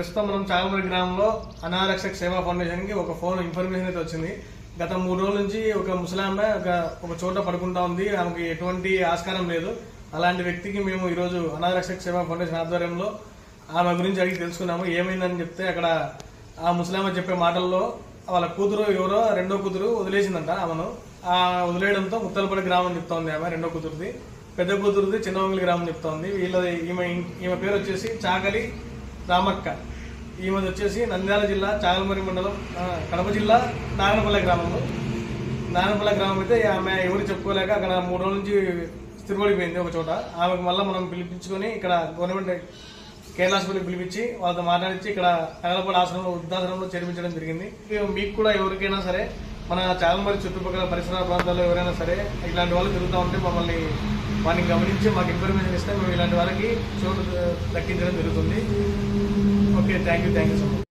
ప్రస్తుతం మనం చాగల్మరి గ్రామంలో అనారక్షక సేవా ఫౌండేషన్ కి ఒక ఫోన్ ఇన్ఫర్మేషన్ అయితే వచ్చింది. గత 3 రోజుల నుంచి ఒక ముసలామె ఒక చోట పడుకుంటా ఉంది. ఆమెకి ఎటువంటి ఆస్కారం లేదు. అలాంటి వ్యక్తికి మేము ఈరోజు అనారక్షక సేవా ఫౌండేషన్ ఆధ్వర్యంలో ఆమె గురించి అడిగి తెలుసుకున్నాము. ఏమైందని చెప్తే అక్కడ ఆ ముసలామె చెప్పే మాటల్లో వాళ్ళ కూతురు ఎవరో రెండో కూతురు వదిలేసిందంట ఆమెను. ఆ వదిలేయడంతో ముత్తలపల్లి గ్రామం చెప్తోంది ఆమె రెండో కూతురుది. పెద్ద కూతురుది చిన్నవంగిలి గ్రామం చెప్తోంది. ఈమె పేరు వచ్చేసి చాకలి రామక్క. ఈమెది వచ్చేసి నంద్యాల జిల్లా చాగల్మరి మండలం, కడప జిల్లా నాగనపల్లె గ్రామము. నాగనపల్లె గ్రామం అయితే ఆమె ఎవరు చెప్పుకోలేక అక్కడ 3 రోజుల నుంచి స్థిరపడిపోయింది ఒక చోట. ఆమెకు మళ్ళీ మనం పిలిపించుకొని ఇక్కడ గవర్నమెంట్ కేరళ హాస్పిటల్కి పిలిపించి వాళ్ళతో మాట్లాడించి ఇక్కడ నగలపాడు ఆశ్రమంలో వృద్ధాశ్రమంలో చేర్పించడం జరిగింది. మీకు కూడా ఎవరికైనా సరే మన చాగల్మరి చుట్టుపక్కల పరిసర ప్రాంతాల్లో ఎవరైనా సరే ఇలాంటి వాళ్ళు తిరుగుతూ ఉంటే వారిని గమనించి మాకు ఇన్ఫర్మేషన్ ఇస్తే మేము ఇలాంటి వాళ్ళకి చోటు దక్కించడం జరుగుతుంది. Okay, thank you so much.